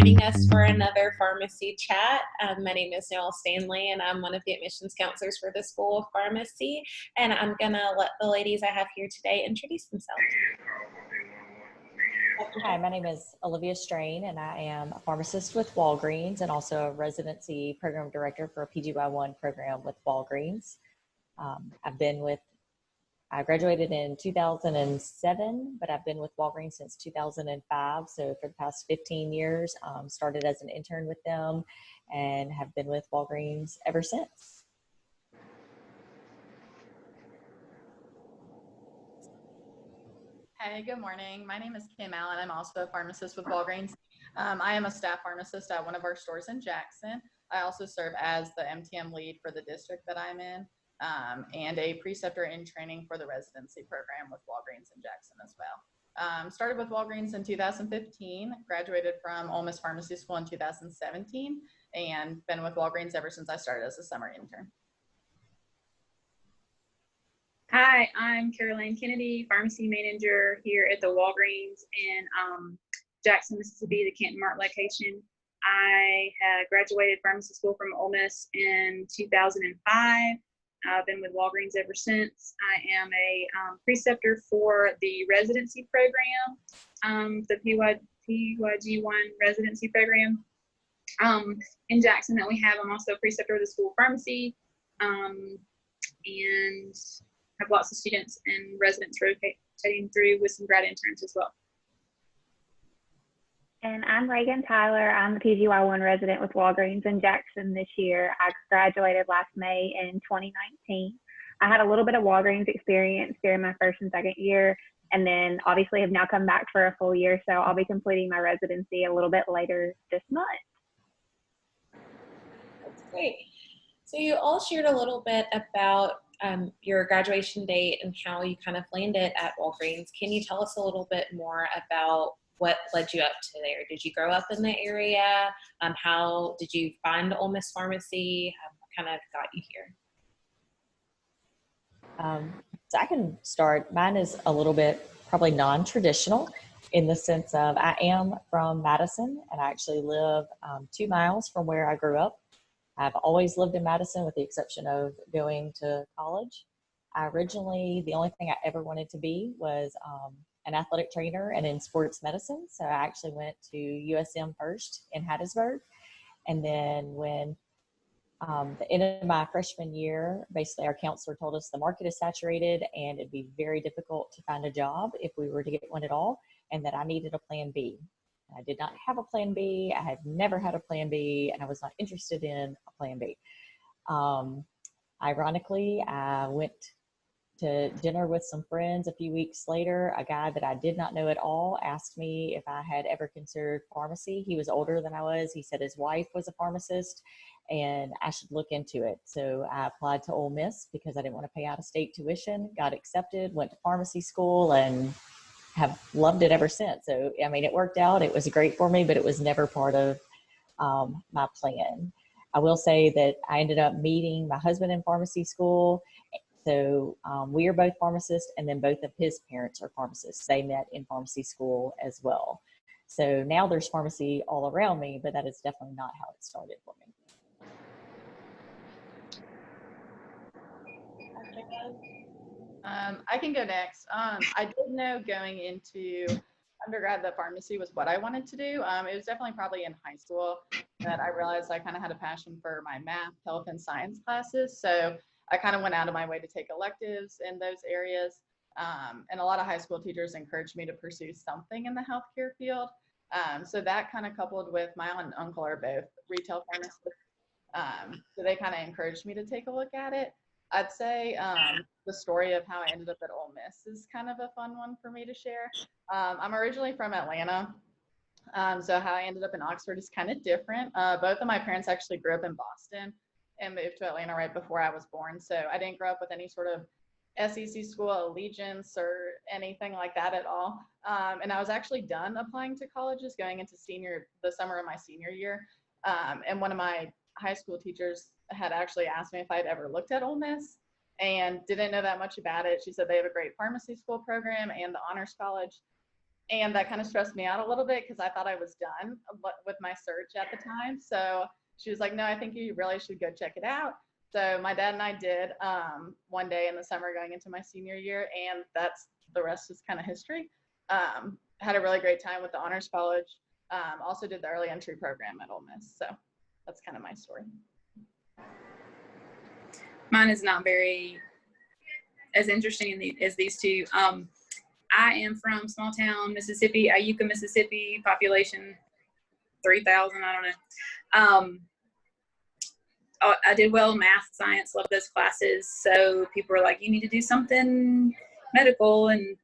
joining us for another pharmacy chat. My name is Noelle Stanley, and I'm one of the admissions counselors for the School of Pharmacy. And I'm going to let the ladies I have here today introduce themselves. Hi, my name is Olivia Strain, and I am a pharmacist with Walgreens and also a residency program director for a PGY1 program with Walgreens. I graduated in 2007, but I've been with Walgreens since 2005. So for the past 15 years, started as an intern with them and have been with Walgreens ever since. Hey, good morning. My name is Kim Allen. I'm also a pharmacist with Walgreens. I am a staff pharmacist at one of our stores in Jackson. I also serve as the MTM lead for the district that I'm in. And a preceptor in training for the residency program with Walgreens in Jackson as well. Started with Walgreens in 2015, graduated from Ole Miss Pharmacy School in 2017, and been with Walgreens ever since I started as a summer intern. Hi, I'm Caroline Kennedy, pharmacy manager here at the Walgreens in Jackson, Mississippi, the Canton Mart location. I had graduated pharmacy school from Ole Miss in 2005. I've been with Walgreens ever since. I am a preceptor for the residency program, the PYG1 residency program in Jackson that we have. I'm also a preceptor of the School of Pharmacy and have lots of students and residents rotating through with some grad interns as well. And I'm Reagan Tyler. I'm the PGY1 resident with Walgreens in Jackson this year. I graduated last May in 2019. I had a little bit of Walgreens experience during my first and second year, and then obviously have now come back for a full year, so I'll be completing my residency a little bit later this month. That's great. So you all shared a little bit about your graduation date and how you kind of landed at Walgreens. Can you tell us a little bit more about what led you up to there? Did you grow up in the area? How did you find Ole Miss Pharmacy? What kind of got you here? So I can start. Mine is a little bit probably non-traditional in the sense of I am from Madison, and I actually live 2 miles from where I grew up. I've always lived in Madison with the exception of going to college. The only thing I ever wanted to be was an athletic trainer and in sports medicine. So I actually went to USM first in Hattiesburg. And then when the end of my freshman year, basically our counselor told us the market is saturated and it'd be very difficult to find a job if we were to get one at all, and that I needed a plan B. I did not have a plan B. I had never had a plan B, and I was not interested in a plan B. Ironically, I went to dinner with some friends a few weeks later. A guy that I did not know at all asked me if I had ever considered pharmacy. He was older than I was. He said his wife was a pharmacist and I should look into it. So I applied to Ole Miss because I didn't want to pay out of state tuition, got accepted, went to pharmacy school, and have loved it ever since. So, I mean, it worked out. It was great for me, but it was never part of my plan. I will say that I ended up meeting my husband in pharmacy school. So we are both pharmacists, and then both of his parents are pharmacists. They met in pharmacy school as well. So now there's pharmacy all around me, but that is definitely not how it started for me. I can go next. I did know going into undergrad that pharmacy was what I wanted to do. It was definitely probably in high school that I realized I kind of had a passion for my math, health, and science classes. So I kind of went out of my way to take electives in those areas. And a lot of high school teachers encouraged me to pursue something in the healthcare field. So that kind of coupled with my aunt and uncle are both retail pharmacists. So they kind of encouraged me to take a look at it. I'd say the story of how I ended up at Ole Miss is kind of a fun one for me to share. I'm originally from Atlanta, so how I ended up in Oxford is kind of different. Both of my parents actually grew up in Boston and moved to Atlanta right before I was born, so I didn't grow up with any sort of SEC school allegiance or anything like that at all. And I was actually done applying to colleges going into the summer of my senior year. And one of my high school teachers had actually asked me if I'd ever looked at Ole Miss and didn't know that much about it. She said they have a great pharmacy school program and the honors college. And that kind of stressed me out a little bit because I thought I was done with my search at the time. So she was like, no, I think you really should go check it out. So my dad and I did one day in the summer going into my senior year, and the rest is kind of history. Had a really great time with the Honors College. Also did the early entry program at Ole Miss. So that's kind of my story. Mine is not very as interesting as these two. I am from small town Mississippi, Iuka, Mississippi, population 3,000, I don't know. I did well in math, science, loved those classes. So people were like, you need to do something medical, and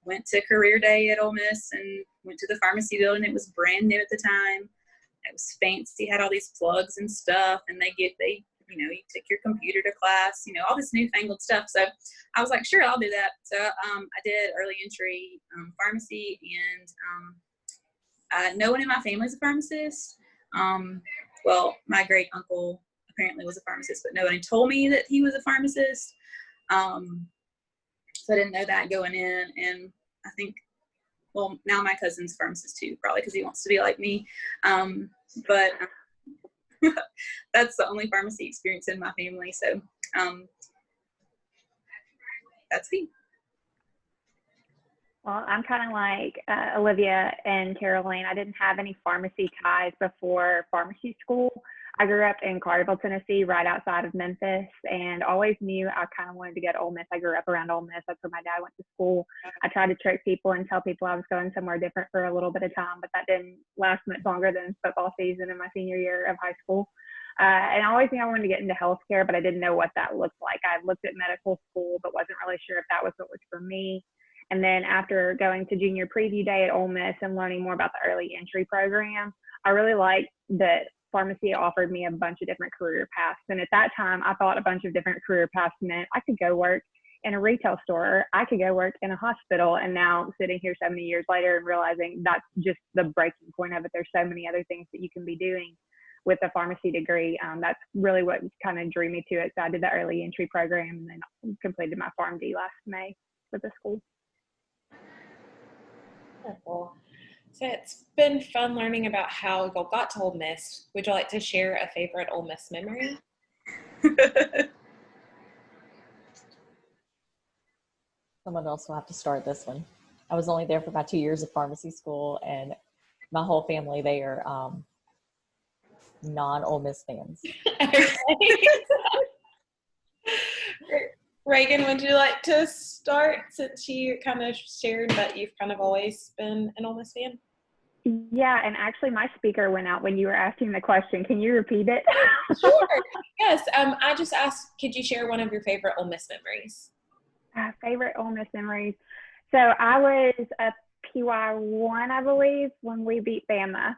went to career day at Ole Miss and went to the pharmacy building. It was brand new at the time. It was fancy, had all these plugs and stuff, and you take your computer to class, all this newfangled stuff. So I was like, sure, I'll do that. So I did early entry pharmacy, and no one in my family is a pharmacist. Well, my great uncle apparently was a pharmacist, but nobody told me that he was a pharmacist. So I didn't know that going in. And I think, well, now my cousin's a pharmacist too, probably because he wants to be like me. But that's the only pharmacy experience in my family. So that's me. Well, I'm kind of like Olivia and Caroline. I didn't have any pharmacy ties before pharmacy school. I grew up in Carterville, Tennessee, right outside of Memphis, and always knew I kind of wanted to go to Ole Miss. I grew up around Ole Miss. That's where my dad went to school. I tried to trick people and tell people I was going somewhere different for a little bit of time, but that didn't last much longer than football season in my senior year of high school. And I always knew I wanted to get into healthcare, but I didn't know what that looked like. I looked at medical school, but wasn't really sure if that was what was for me. And then after going to junior preview day at Ole Miss and learning more about the early entry program, I really liked that pharmacy offered me a bunch of different career paths. And at that time, I thought a bunch of different career paths meant I could go work in a retail store, I could go work in a hospital. And now sitting here so many years later and realizing that's just the breaking point of it. There's so many other things that you can be doing with a pharmacy degree. That's really what kind of drew me to it. So I did the early entry program and then completed my PharmD last May with the school. Wonderful. So it's been fun learning about how you got to Ole Miss. Would you like to share a favorite Ole Miss memory? Someone else will have to start this one. I was only there for about 2 years of pharmacy school, and my whole family, they are non-Ole Miss fans. Reagan, would you like to start since you kind of shared that you've kind of always been an Ole Miss fan? Yeah, and actually my speaker went out when you were asking the question. Can you repeat it? Sure. Yes. I just asked, could you share one of your favorite Ole Miss memories? Favorite Ole Miss memories. So I was a PY1, I believe, when we beat Bama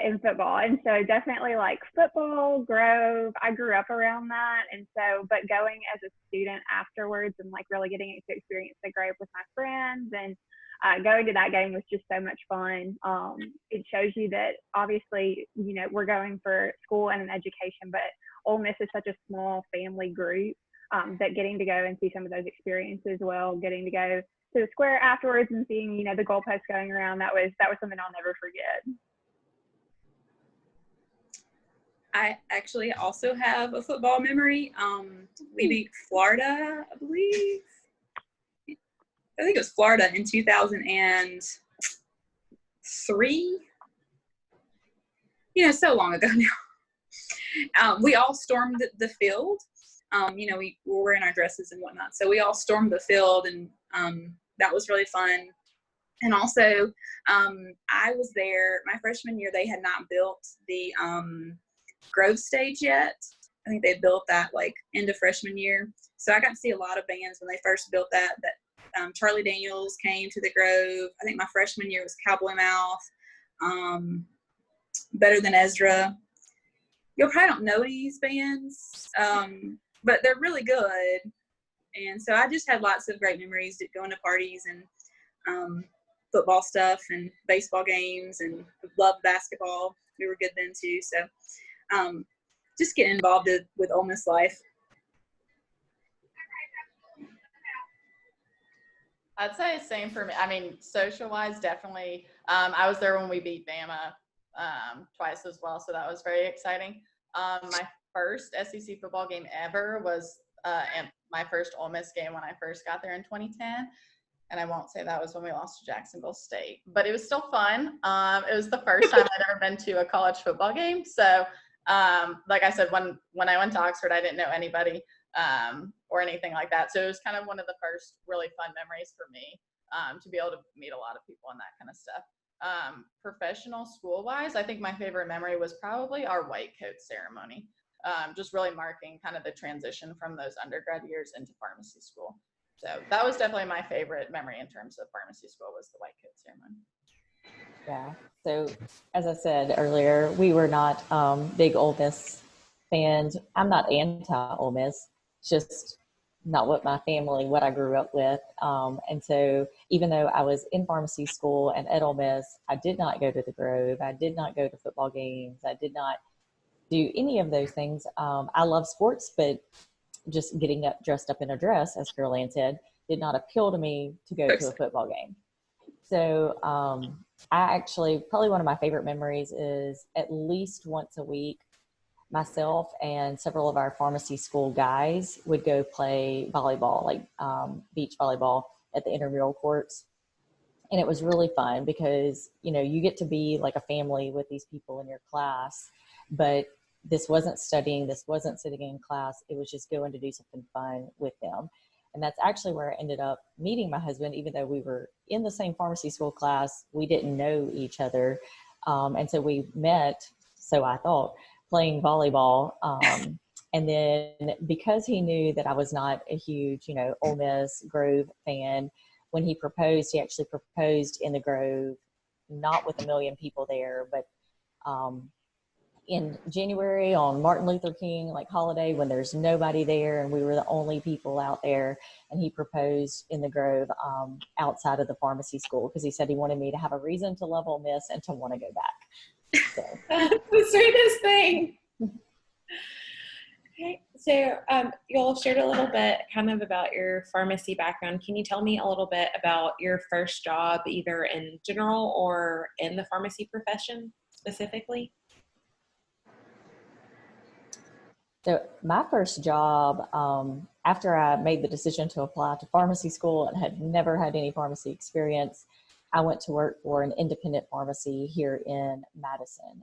in football. And so definitely like football, Grove, I grew up around that. And so, but going as a student afterwards and like really getting to experience the Grove with my friends and going to that game was just so much fun. It shows you that obviously, we're going for school and an education, but Ole Miss is such a small family group that getting to go and see some of those experiences, getting to go to the square afterwards and seeing, the goalposts going around, that was something I'll never forget. I actually also have a football memory. We beat Florida, I believe. I think it was Florida in 2003. So long ago now. We all stormed the field. We were wearing our dresses and whatnot. So we all stormed the field, and that was really fun. And also, I was there my freshman year. They had not built the Grove stage yet. I think they built that like end of freshman year. So I got to see a lot of bands when they first built that Charlie Daniels came to the Grove. I think my freshman year was Cowboy Mouth, Better Than Ezra. You probably don't know any of these bands, but they're really good. And so I just had lots of great memories going to parties and football stuff and baseball games, and loved basketball. We were good then too. So just getting involved with Ole Miss life. I'd say same for me. I mean, social-wise, definitely. I was there when we beat Bama twice as well, so that was very exciting. My first SEC football game ever was my first Ole Miss game when I first got there in 2010. And I won't say that was when we lost to Jacksonville State, but it was still fun. It was the first time I'd ever been to a college football game. So, like I said, when I went to Oxford, I didn't know anybody or anything like that. So it was kind of one of the first really fun memories for me to be able to meet a lot of people and that kind of stuff. Professional school-wise, I think my favorite memory was probably our white coat ceremony, just really marking kind of the transition from those undergrad years into pharmacy school. So that was definitely my favorite memory in terms of pharmacy school was the white coat ceremony. Yeah. So as I said earlier, we were not big Ole Miss fans. I'm not anti-Ole Miss. It's just not what I grew up with. And so even though I was in pharmacy school and at Ole Miss, I did not go to the Grove. I did not go to football games. I did not do any of those things. I love sports, but just getting up dressed up in a dress, as Carol Ann said, did not appeal to me to go to a football game. So I actually, probably one of my favorite memories is at least once a week, myself and several of our pharmacy school guys would go play volleyball, like beach volleyball at the intramural courts. And it was really fun because, you know, you get to be like a family with these people in your class, but this wasn't studying, this wasn't sitting in class. It was just going to do something fun with them. And that's actually where I ended up meeting my husband, even though we were in the same pharmacy school class, we didn't know each other. And so we met, so I thought, playing volleyball. And then because he knew that I was not a huge, you know, Ole Miss Grove fan, when he proposed, he actually proposed in the Grove, not with a million people there, but in January on Martin Luther King like holiday when there's nobody there and we were the only people out there, and he proposed in the Grove outside of the pharmacy school because he said he wanted me to have a reason to love Ole Miss and to want to go back. So. The sweetest thing. Okay, so you all shared a little bit kind of about your pharmacy background. Can you tell me a little bit about your first job, either in general or in the pharmacy profession specifically? So my first job, after I made the decision to apply to pharmacy school and had never had any pharmacy experience, I went to work for an independent pharmacy here in Madison.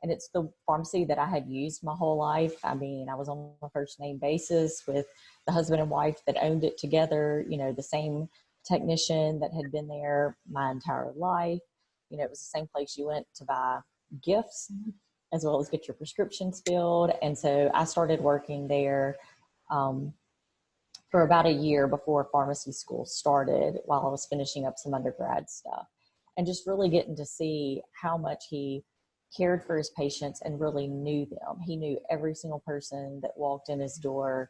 And it's the pharmacy that I had used my whole life. I mean, I was on a first name basis with the husband and wife that owned it together, you know, the same technician that had been there my entire life. You know, it was the same place you went to buy gifts as well as get your prescriptions filled. And so I started working there for about a year before pharmacy school started while I was finishing up some undergrad stuff, and just really getting to see how much he cared for his patients and really knew them. He knew every single person that walked in his door,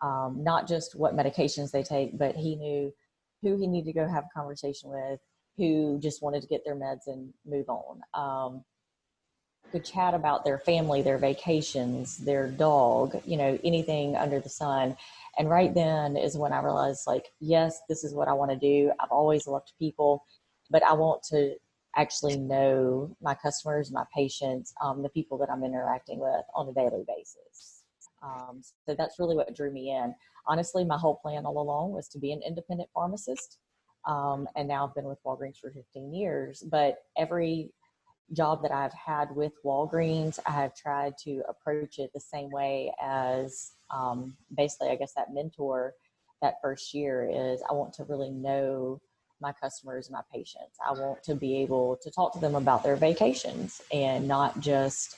not just what medications they take, but he knew who he needed to go have a conversation with, who just wanted to get their meds and move on. Could chat about their family, their vacations, their dog, you know, anything under the sun. And right then is when I realized, like, yes, this is what I want to do. I've always loved people, but I want to actually know my customers, my patients, the people that I'm interacting with on a daily basis. So that's really what drew me in. Honestly, my whole plan all along was to be an independent pharmacist. And now I've been with Walgreens for 15 years, but every job that I've had with Walgreens, I have tried to approach it the same way as basically, I guess, that mentor that first year is I want to really know my customers, my patients. I want to be able to talk to them about their vacations and not just,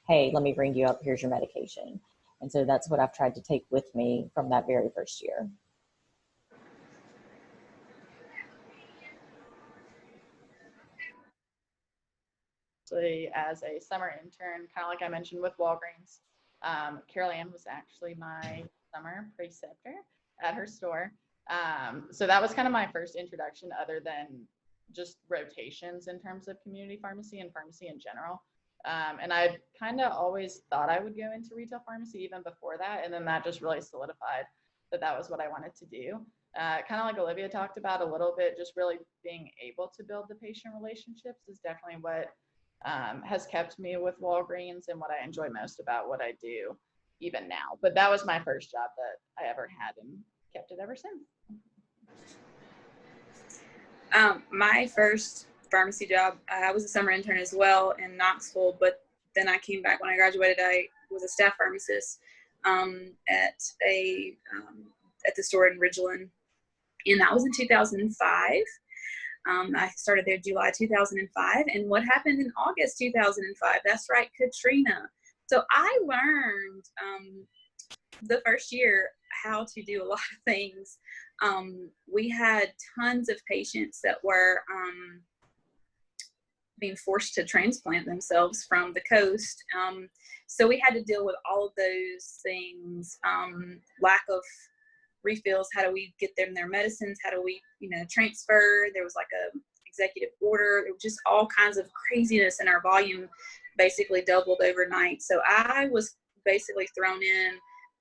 hey, let me ring you up, here's your medication. And so that's what I've tried to take with me from that very first year. As a summer intern, kind of like I mentioned with Walgreens, Carol Ann was actually my summer preceptor at her store. So that was kind of my first introduction other than just rotations in terms of community pharmacy and pharmacy in general. And I kind of always thought I would go into retail pharmacy even before that. And then that just really solidified that was what I wanted to do. Kind of like Olivia talked about a little bit, just really being able to build the patient relationships is definitely what has kept me with Walgreens and what I enjoy most about what I do even now. But that was my first job that I ever had and kept it ever since. My first pharmacy job, I was a summer intern as well in Knoxville, but then I came back when I graduated. I was a staff pharmacist at the store in Ridgeland, and that was in 2005. I started there July 2005, and what happened in August 2005? That's right, Katrina. So I learned the first year how to do a lot of things. We had tons of patients that were being forced to transplant themselves from the coast. So we had to deal with all of those things, lack of refills. How do we get them their medicines? How do we, transfer? There was like a executive order. There was just all kinds of craziness, and our volume basically doubled overnight. So I was basically thrown in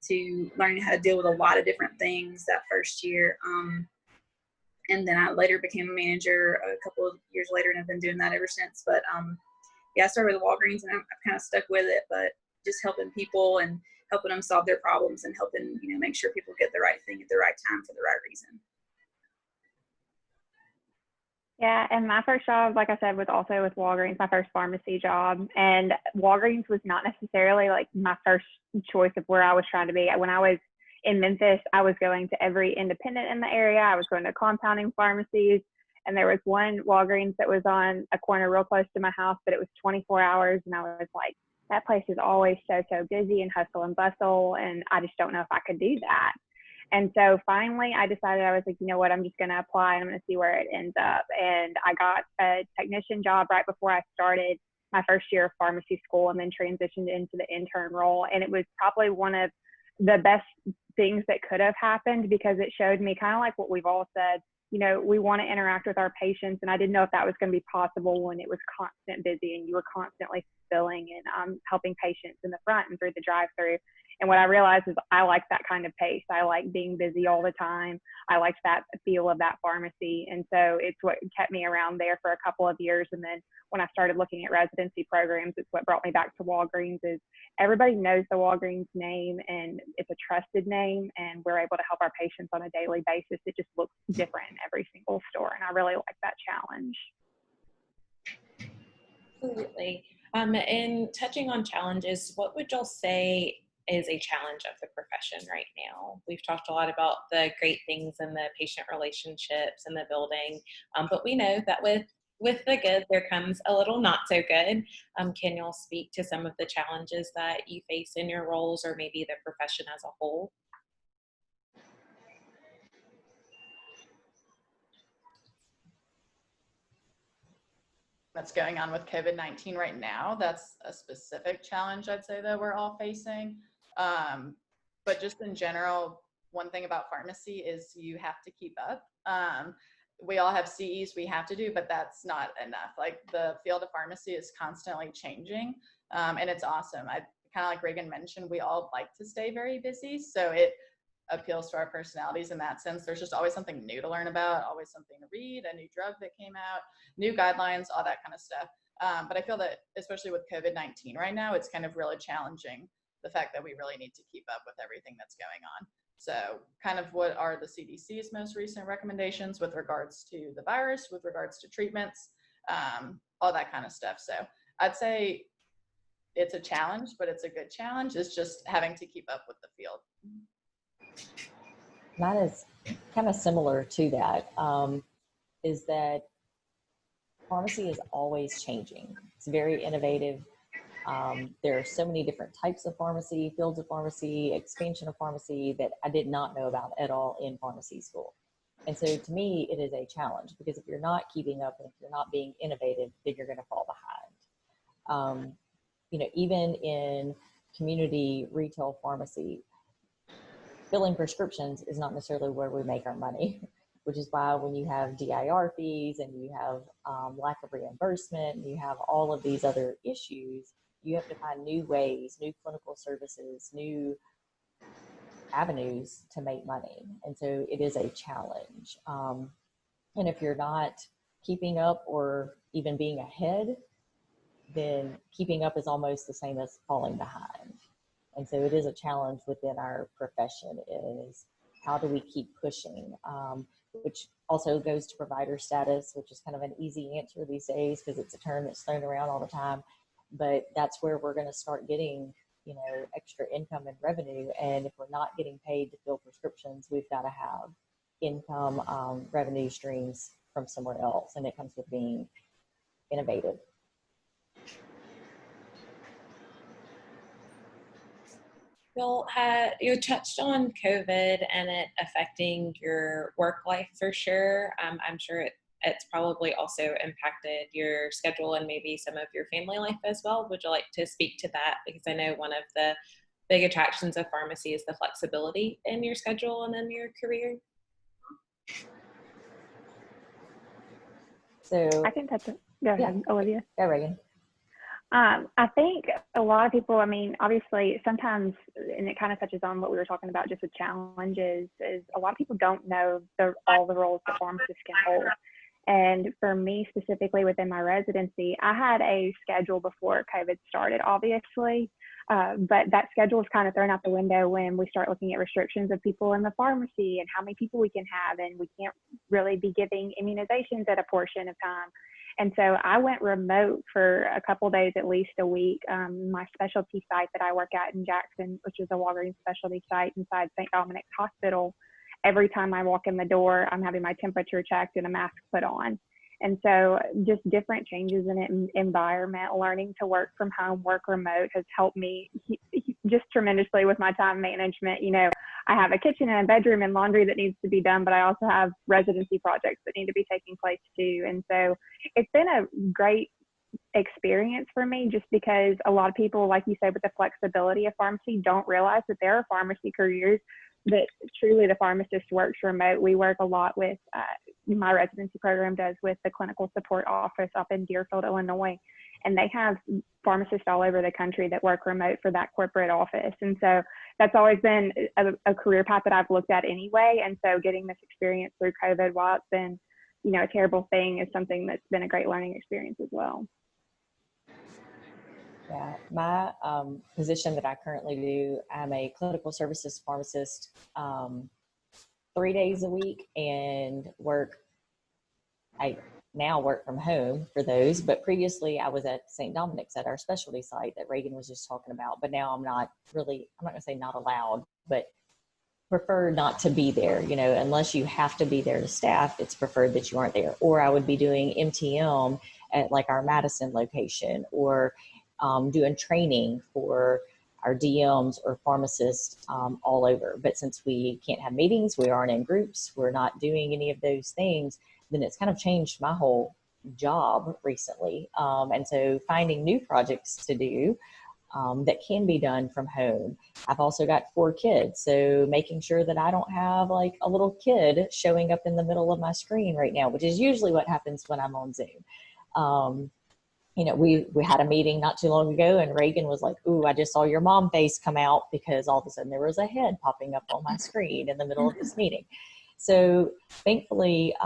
to learning how to deal with a lot of different things that first year. And then I later became a manager a couple of years later, and I've been doing that ever since. But I started with Walgreens, and I've kind of stuck with it, but just helping people and helping them solve their problems and helping, make sure people get the right thing at the right time for the right reason. Yeah, and my first job, like I said, was also with Walgreens, my first pharmacy job. And Walgreens was not necessarily like my first choice of where I was trying to be. When I was in Memphis, I was going to every independent in the area. I was going to compounding pharmacies. And there was one Walgreens that was on a corner real close to my house, but it was 24 hours. And I was like, that place is always so busy and hustle and bustle. And I just don't know if I could do that. And so finally I decided, I was like, you know what, I'm just going to apply and I'm going to see where it ends up. And I got a technician job right before I started my first year of pharmacy school, and then transitioned into the intern role. And it was probably one of the best things that could have happened, because it showed me kind of like what we've all said, we want to interact with our patients. And I didn't know if that was going to be possible when it was constant busy and you were constantly filling and helping patients in the front and through the drive-through. And what I realized is I like that kind of pace. I like being busy all the time. I liked that feel of that pharmacy. And so it's what kept me around there for a couple of years. And then when I started looking at residency programs, it's what brought me back to Walgreens. Is everybody knows the Walgreens name, and it's a trusted name, and we're able to help our patients on a daily basis. It just looks different in every single store. And I really like that challenge. Absolutely. And touching on challenges, what would y'all say is a challenge of the profession right now? We've talked a lot about the great things and the patient relationships and the building, but we know that with the good, there comes a little not so good. Can y'all speak to some of the challenges that you face in your roles, or maybe the profession as a whole? That's going on with COVID-19 right now. That's a specific challenge I'd say that we're all facing. But just in general, one thing about pharmacy is you have to keep up. We all have CEs we have to do, but that's not enough. Like, the field of pharmacy is constantly changing, and it's awesome. I kind of like Reagan mentioned, we all like to stay very busy, so it appeals to our personalities in that sense. There's just always something new to learn about, always something to read, a new drug that came out, new guidelines, all that kind of stuff. But I feel that especially with COVID-19 right now, it's kind of really challenging the fact that we really need to keep up with everything that's going on. So kind of what are the CDC's most recent recommendations with regards to the virus, with regards to treatments, all that kind of stuff. So I'd say it's a challenge, but it's a good challenge. It's just having to keep up with the field. Mine is kind of similar to that, is that pharmacy is always changing. It's very innovative. There are so many different types of pharmacy, fields of pharmacy, expansion of pharmacy that I did not know about at all in pharmacy school. And so to me, it is a challenge, because if you're not keeping up and if you're not being innovative, then you're going to fall behind. Even in community retail pharmacy, filling prescriptions is not necessarily where we make our money, which is why when you have DIR fees and you have lack of reimbursement, and you have all of these other issues, you have to find new ways, new clinical services, new avenues to make money. And so it is a challenge. And if you're not keeping up or even being ahead, then keeping up is almost the same as falling behind. And so it is a challenge within our profession, is how do we keep pushing, which also goes to provider status, which is kind of an easy answer these days because it's a term that's thrown around all the time. But that's where we're going to start getting, you know, extra income and revenue. And if we're not getting paid to fill prescriptions, we've got to have income, revenue streams from somewhere else. And it comes with being innovative. Well, you touched on COVID and it affecting your work life for sure. I'm sure it's probably also impacted your schedule and maybe some of your family life as well. Would you like to speak to that? Because I know one of the big attractions of pharmacy is the flexibility in your schedule and in your career. So I can touch it. Go ahead, Olivia. Go, Reagan. I think a lot of people, I mean, obviously sometimes, and it kind of touches on what we were talking about just with challenges, is a lot of people don't know all the roles that pharmacists can hold. And for me specifically within my residency, I had a schedule before COVID started, obviously, but that schedule is kind of thrown out the window when we start looking at restrictions of people in the pharmacy and how many people we can have, and we can't really be giving immunizations at a portion of time. And so I went remote for a couple of days, at least a week. My specialty site that I work at in Jackson, which is a Walgreens specialty site inside St. Dominic's Hospital, every time I walk in the door, I'm having my temperature checked and a mask put on. And so just different changes in environment, learning to work from home, work remote has helped me just tremendously with my time management. You know, I have a kitchen and a bedroom and laundry that needs to be done, but I also have residency projects that need to be taking place too. And so it's been a great experience for me, just because a lot of people, like you said, with the flexibility of pharmacy, don't realize that there are pharmacy careers that truly the pharmacist works remote. We work a lot with, my residency program does, with the clinical support office up in Deerfield, Illinois. And they have pharmacists all over the country that work remote for that corporate office. And so that's always been a career path that I've looked at anyway. And so getting this experience through COVID, while it's been, you know, a terrible thing, is something that's been a great learning experience as well. Yeah, my position that I currently do, I'm a clinical services pharmacist 3 days a week, and I now work from home for those, but previously I was at St. Dominic's at our specialty site that Reagan was just talking about, but now I'm not gonna say not allowed, but prefer not to be there, you know, unless you have to be there to staff, it's preferred that you aren't there. Or I would be doing MTM at like our Madison location, or doing training for our DMs or pharmacists all over. But since we can't have meetings, we aren't in groups, we're not doing any of those things, then it's kind of changed my whole job recently. And so finding new projects to do that can be done from home. I've also got 4 kids, so making sure that I don't have like a little kid showing up in the middle of my screen right now, which is usually what happens when I'm on Zoom. You know, we had a meeting not too long ago, and Reagan was like, "Ooh, I just saw your mom face come out," because all of a sudden there was a head popping up on my screen in the middle of this meeting. So thankfully,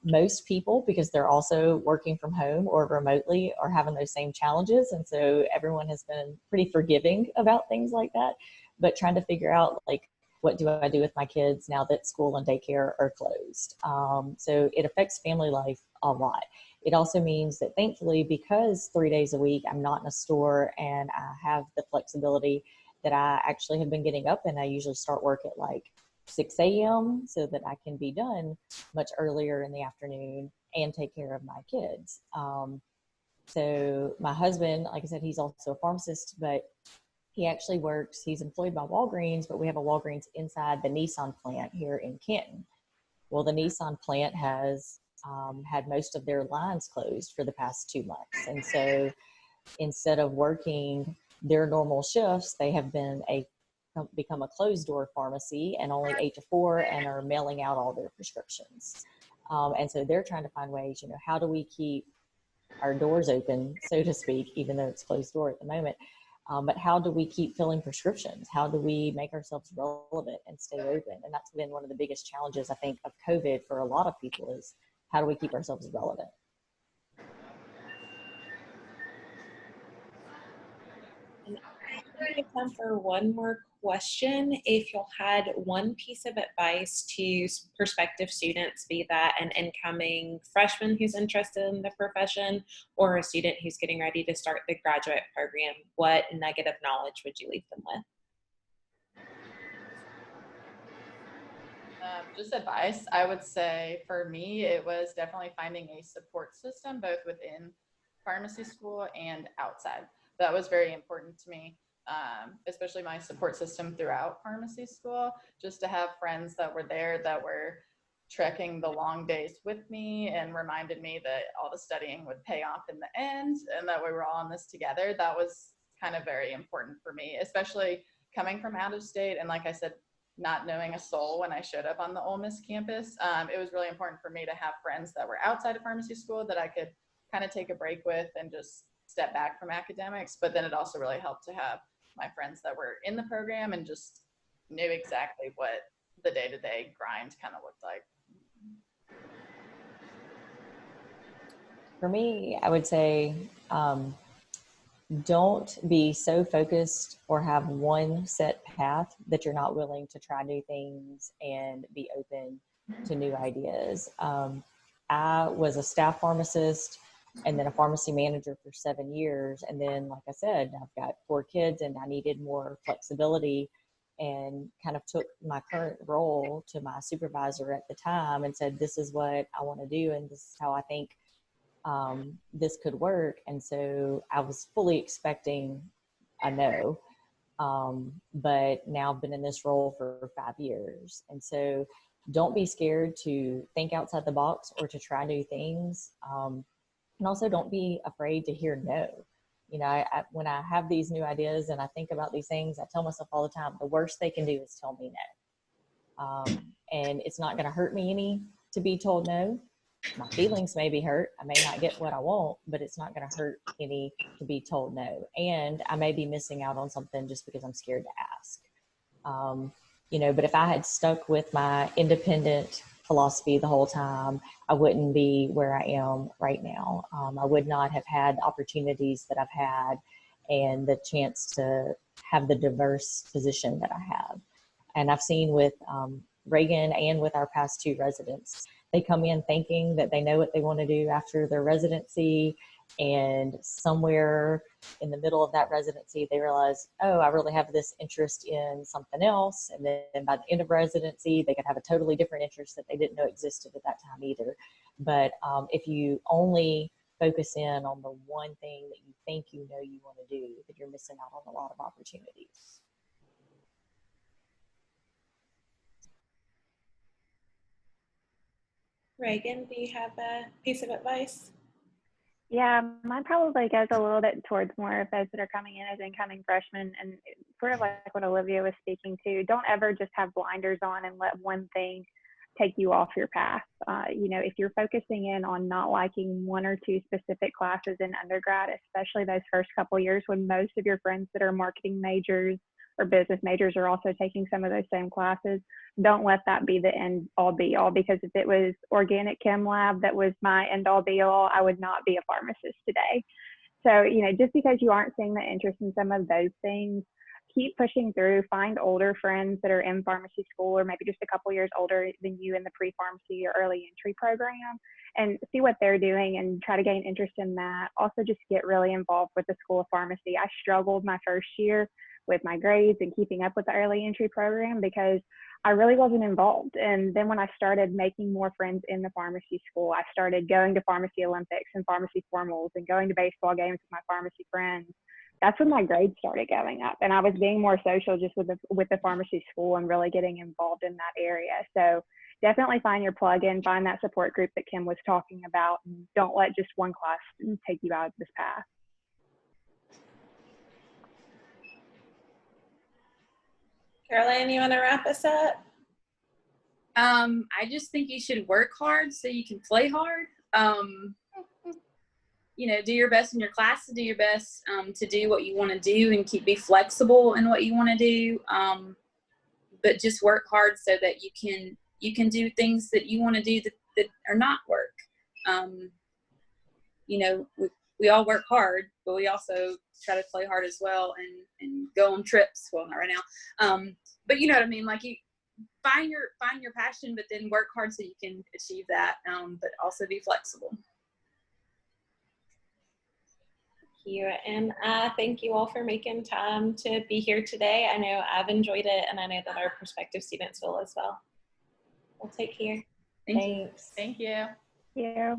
most people, because they're also working from home or remotely, are having those same challenges. And so everyone has been pretty forgiving about things like that, but trying to figure out, like, what do I do with my kids now that school and daycare are closed? So it affects family life a lot. It also means that thankfully, because 3 days a week, I'm not in a store and I have the flexibility that I actually have been getting up, and I usually start work at like 6 a.m. so that I can be done much earlier in the afternoon and take care of my kids. So my husband, like I said, he's also a pharmacist, but he actually works, he's employed by Walgreens, but we have a Walgreens inside the Nissan plant here in Kenton. Well, the Nissan plant has had most of their lines closed for the past 2 months. And so instead of working their normal shifts, they have become a closed door pharmacy, and only 8 to 4, and are mailing out all their prescriptions. And so they're trying to find ways, you know, how do we keep our doors open, so to speak, even though it's closed door at the moment, But how do we keep filling prescriptions? How do we make ourselves relevant and stay open? And that's been one of the biggest challenges, I think, of COVID for a lot of people, is how do we keep ourselves relevant? And I think we have time for one more question. If you had one piece of advice to prospective students, be that an incoming freshman who's interested in the profession or a student who's getting ready to start the graduate program, what nugget of knowledge would you leave them with? Just advice, I would say for me, it was definitely finding a support system, both within pharmacy school and outside. That was very important to me, especially my support system throughout pharmacy school, just to have friends that were there that were trekking the long days with me and reminded me that all the studying would pay off in the end and that we were all in this together. That was kind of very important for me, especially coming from out of state. And like I said, not knowing a soul when I showed up on the Ole Miss campus. It was really important for me to have friends that were outside of pharmacy school that I could kind of take a break with and just step back from academics. But then it also really helped to have my friends that were in the program and just knew exactly what the day-to-day grind kind of looked like. For me, I would say, don't be so focused or have one set path that you're not willing to try new things and be open to new ideas. I was a staff pharmacist and then a pharmacy manager for 7 years. And then, like I said, I've got 4 kids and I needed more flexibility, and kind of took my current role to my supervisor at the time and said, this is what I want to do. And this is how I think this could work. And so I was fully expecting a no, but now I've been in this role for 5 years. And so don't be scared to think outside the box or to try new things. And also don't be afraid to hear no. You know, when I have these new ideas and I think about these things, I tell myself all the time, the worst they can do is tell me no. And it's not going to hurt me any to be told no. My feelings may be hurt. I may not get what I want, but it's not going to hurt any to be told no. And I may be missing out on something just because I'm scared to ask. You know, but if I had stuck with my independent philosophy the whole time, I wouldn't be where I am right now. I would not have had the opportunities that I've had and the chance to have the diverse position that I have. And I've seen with Reagan and with our past 2 residents, they come in thinking that they know what they want to do after their residency, and somewhere in the middle of that residency, they realize, oh, I really have this interest in something else. And then by the end of residency, they could have a totally different interest that they didn't know existed at that time either. But if you only focus in on the one thing that you think you know you want to do, then you're missing out on a lot of opportunities. Reagan, do you have a piece of advice? Yeah, mine probably goes a little bit towards more of those that are coming in as incoming freshmen, and sort of like what Olivia was speaking to. Don't ever just have blinders on and let one thing take you off your path. You know, if you're focusing in on not liking 1 or 2 specific classes in undergrad, especially those first couple years when most of your friends that are marketing majors or business majors are also taking some of those same classes, don't let that be the end all be all, because if it was organic chem lab that was my end all be all, I would not be a pharmacist today. So, you know, just because you aren't seeing the interest in some of those things, keep pushing through. Find older friends that are in pharmacy school or maybe just a couple years older than you in the pre-pharmacy or early entry program, and see what they're doing and try to gain interest in that. Also, just get really involved with the School of Pharmacy. I struggled my first year with my grades and keeping up with the early entry program because I really wasn't involved. And then when I started making more friends in the pharmacy school, I started going to pharmacy Olympics and pharmacy formals and going to baseball games with my pharmacy friends. That's when my grades started going up, and I was being more social just with the pharmacy school and really getting involved in that area. So definitely find your plug-in, find that support group that Kim was talking about, and don't let just one class take you out of this path. Caroline, you want to wrap us up? I just think you should work hard so you can play hard. do your best in your classes, do your best to do what you want to do and be flexible in what you want to do. But just work hard so that you can do things that you want to do that are not work. We all work hard, but we also try to play hard as well and go on trips. Well, not right now. But you know what I mean? Like, you find your passion, but then work hard so you can achieve that. But also be flexible. Thank you. And thank you all for making time to be here today. I know I've enjoyed it, and I know that our prospective students will as well. We'll take care. Thanks. Thank you. Yeah.